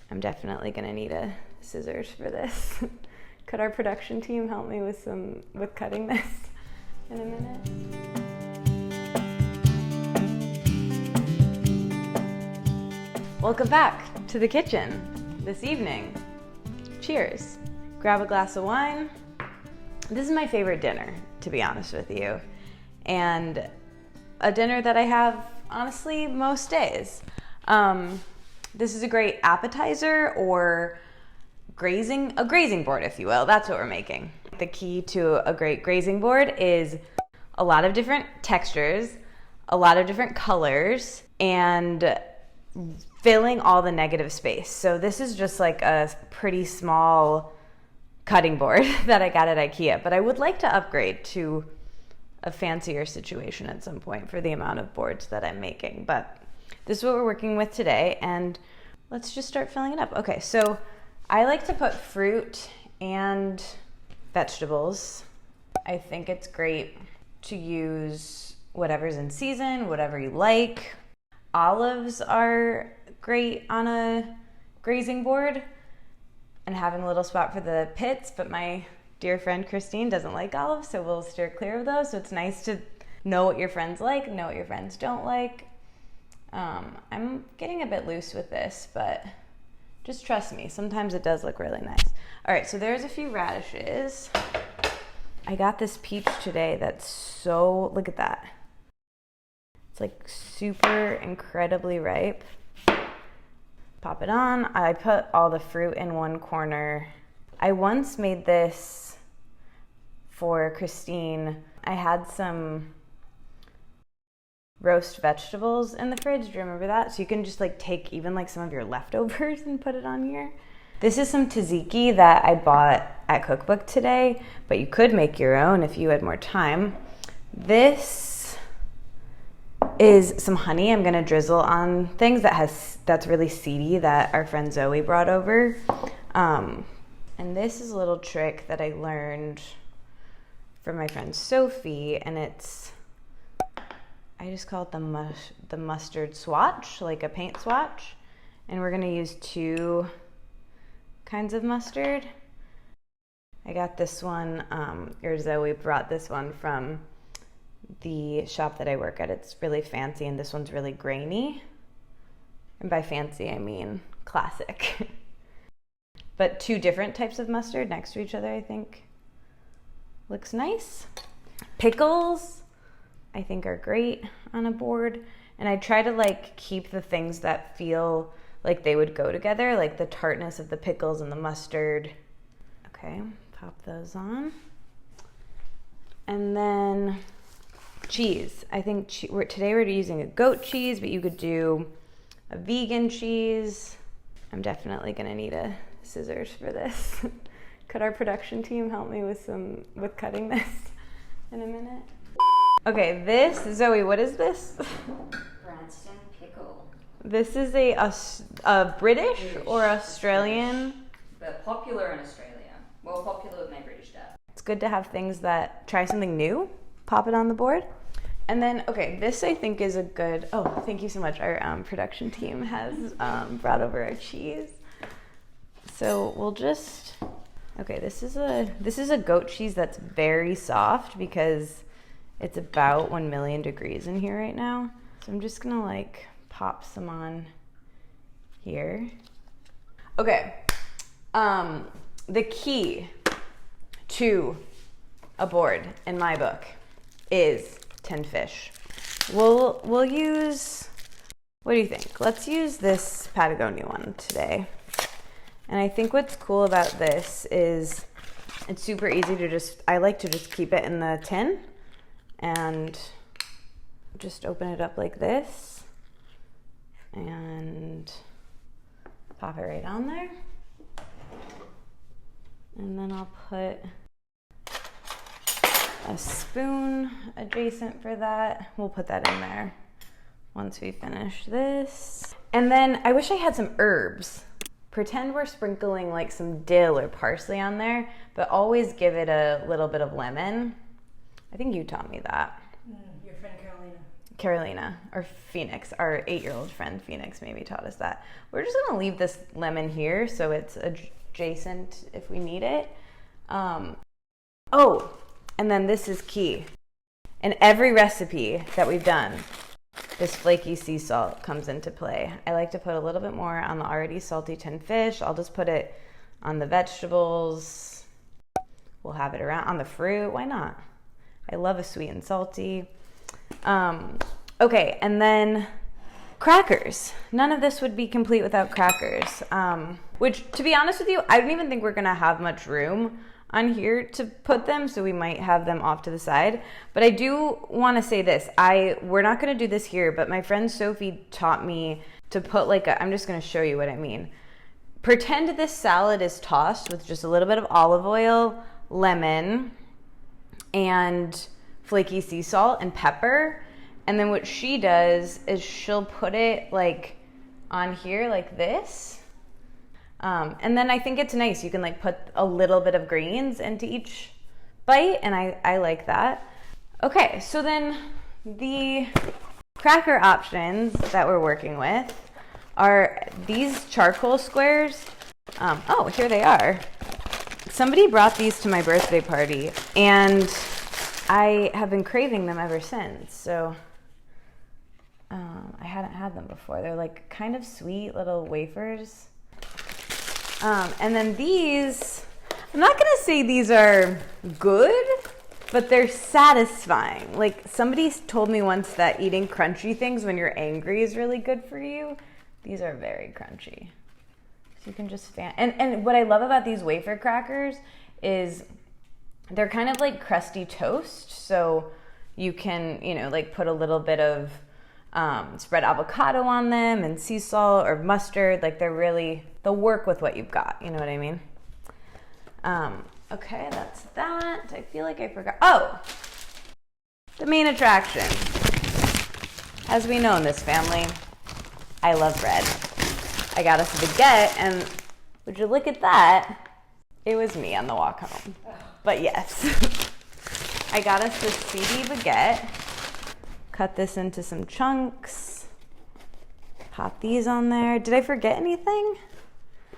I'm definitely gonna need a scissors for this. Could our production team help me with cutting this in a minute? Welcome back to the kitchen this evening. Cheers. Grab a glass of wine. This is my favorite dinner, to be honest with you, and a dinner that I have honestly most days. This is a great appetizer or a grazing board, if you will. That's what we're making. The key to a great grazing board is a lot of different textures, a lot of different colors, and filling all the negative space. So this is just like a pretty small cutting board that I got at IKEA, but I would like to upgrade to a fancier situation at some point for the amount of boards that I'm making. But this is what we're working with today, and let's just start filling it up. Okay, so I like to put fruit and vegetables. I think it's great to use whatever's in season, whatever you like. Olives are great on a grazing board and having a little spot for the pits, but my dear friend Christine doesn't like olives, so we'll steer clear of those. So it's nice to know what your friends like, know what your friends don't like. I'm getting a bit loose with this, but just trust me, sometimes it does look really nice. All right, so there's a few radishes. I got this peach today that's so, look at that. It's like super incredibly ripe. Pop it on. I put all the fruit in one corner. I once made this for Christine. I had some roast vegetables in the fridge. Do you remember that? So you can just like take even like some of your leftovers and put it on here. This is some tzatziki that I bought at Cookbook today, but you could make your own if you had more time. This is some honey I'm gonna drizzle on things that's really seedy that our friend Zoe brought over. And this is a little trick that I learned from my friend Sophie, and I just call it the mustard swatch, like a paint swatch. And we're gonna use 2 kinds of mustard. I got this one, or Zoe brought this one from the shop that I work at. It's really fancy, and this one's really grainy. And by fancy, I mean classic. But 2 different types of mustard next to each other, I think looks nice. Pickles, I think, are great on a board. And I try to like keep the things that feel like they would go together, like the tartness of the pickles and the mustard. Okay, pop those on. And then cheese. I think today we're using a goat cheese, but you could do a vegan cheese. I'm definitely gonna need a scissors for this. Could our production team help me with cutting this in a minute? Okay, Zoe, what is this? Branston pickle. This is a British or Australian? But popular in Australia. Well, popular with my British dad. It's good to have things that try something new. Pop it on the board. And then, okay, this I think is a good, oh, thank you so much. Our production team has brought over our cheese. So we'll just, okay, this is a goat cheese that's very soft because it's about 1 million degrees in here right now. So I'm just gonna like pop some on here. Okay, the key to a board in my book is tinned fish. We'll use, what do you think? Let's use this Patagonia one today. And I think what's cool about this is it's super easy to I like to just keep it in the tin and just open it up like this and pop it right on there. And then I'll put a spoon adjacent for that. We'll put that in there once we finish this. And then I wish I had some herbs. Pretend we're sprinkling like some dill or parsley on there, but always give it a little bit of lemon. I think you taught me that. Your friend Carolina. Carolina, or Phoenix, our 8-year-old friend Phoenix maybe taught us that. We're just gonna leave this lemon here so it's adjacent if we need it. Oh, and then this is key. In every recipe that we've done, this flaky sea salt comes into play. I like to put a little bit more on the already salty tinned fish. I'll just put it on the vegetables. We'll have it around on the fruit. Why not? I love a sweet and salty. Okay, and then crackers. None of this would be complete without crackers. Which, to be honest with you, I don't even think we're gonna have much room on here to put them, so we might have them off to the side. But I do want to say this. We're not going to do this here, but my friend Sophie taught me to put I'm just going to show you what I mean. Pretend this salad is tossed with just a little bit of olive oil, lemon, and flaky sea salt and pepper. And then what she does is she'll put it on here like this. And then I think it's nice. You can put a little bit of greens into each bite, and I like that. Okay, so then the cracker options that we're working with are these charcoal squares. Oh, here they are. Somebody brought these to my birthday party, and I have been craving them ever since. So I hadn't had them before. They're kind of sweet little wafers. And then these, I'm not going to say these are good, but they're satisfying. Somebody told me once that eating crunchy things when you're angry is really good for you. These are very crunchy. So you can just and what I love about these wafer crackers is they're kind of like crusty toast. So you can, put a little bit of spread avocado on them and sea salt or mustard. They'll work with what you've got. You know what I mean? Okay, that's that. I feel like I forgot. Oh, the main attraction. As we know in this family, I love bread. I got us a baguette, and would you look at that? It was me on the walk home. But yes, I got us this seedy baguette. Cut this into some chunks. Pop these on there. Did I forget anything?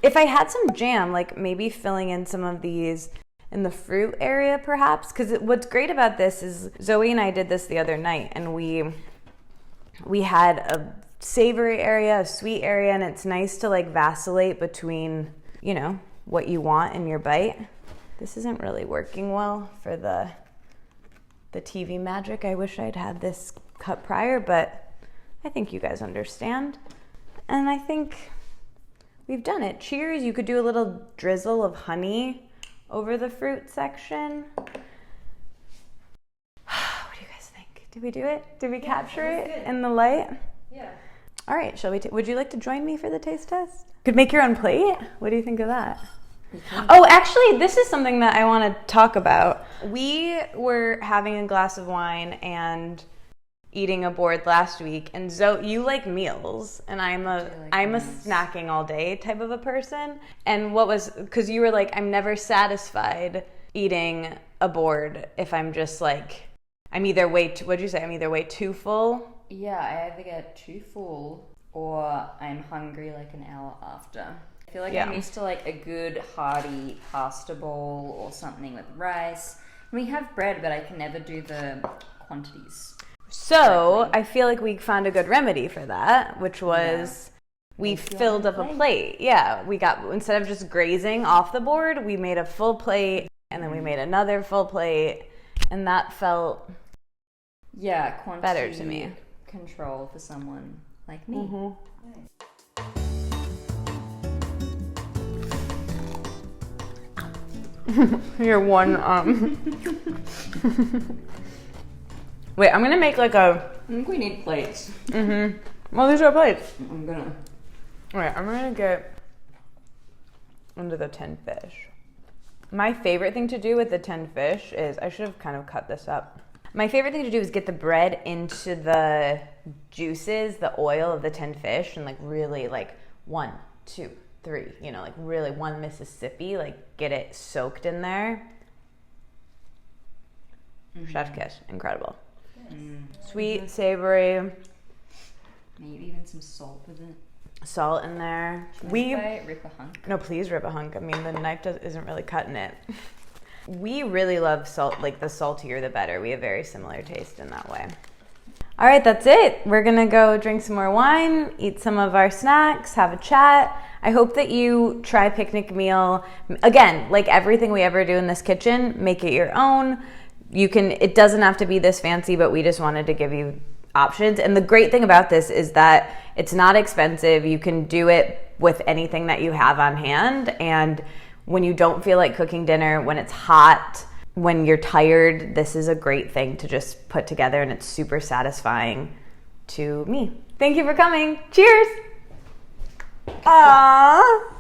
If I had some jam, maybe filling in some of these in the fruit area perhaps, because what's great about this is Zoe and I did this the other night, and we had a savory area, a sweet area, and it's nice to vacillate between, what you want in your bite. This isn't really working well for the TV magic. I wish I'd had this cut prior, but I think you guys understand. And I think we've done it. Cheers. You could do a little drizzle of honey over the fruit section. What do you guys think? Did we do it? Did we capture it in the light? Yeah. All right, would you like to join me for the taste test? Could make your own plate? What do you think of that? Oh, actually, this is something that I want to talk about. We were having a glass of wine and eating a board last week, and Zoe, you like meals, and I'm a snacking all day type of a person. And because you were I'm never satisfied eating a board if I'm just I'm either what'd you say? I'm either way too full. Yeah, I either get too full or I'm hungry an hour after. I feel I'm used to a good hearty pasta bowl or something with rice. We have bread, but I can never do the quantities. So I feel we found a good remedy for that, which was we filled up a plate. Yeah, we got, instead of just grazing off the board, we made a full plate, and then we made another full plate, and that felt quantity better to me. Control for someone like me. Mm-hmm. You're one Wait, I'm gonna make I think we need plates. Mm-hmm. Well, these are plates. Alright, I'm gonna get into the tinned fish. My favorite thing to do with the tinned fish is, I should have kind of cut this up. My favorite thing to do is get the bread into the juices, the oil of the tinned fish, and really 1, 2, 3, really one Mississippi, get it soaked in there. Mm-hmm. Chef kiss, incredible. Good. Sweet, savory. Maybe even some salt with it. Salt in there. Rip a hunk. No, please rip a hunk. I mean, the knife isn't really cutting it. We really love salt, like the saltier the better. We have very similar taste in that way. All right, that's it. We're gonna go drink some more wine, eat some of our snacks, have a chat. I hope that you try picnic meal. Again, like everything we ever do in this kitchen, make it your own. It doesn't have to be this fancy, but we just wanted to give you options. And the great thing about this is that it's not expensive. You can do it with anything that you have on hand. And when you don't feel like cooking dinner, when it's hot, when you're tired, this is a great thing to just put together, and it's super satisfying to me. Thank you for coming. Cheers. Aww.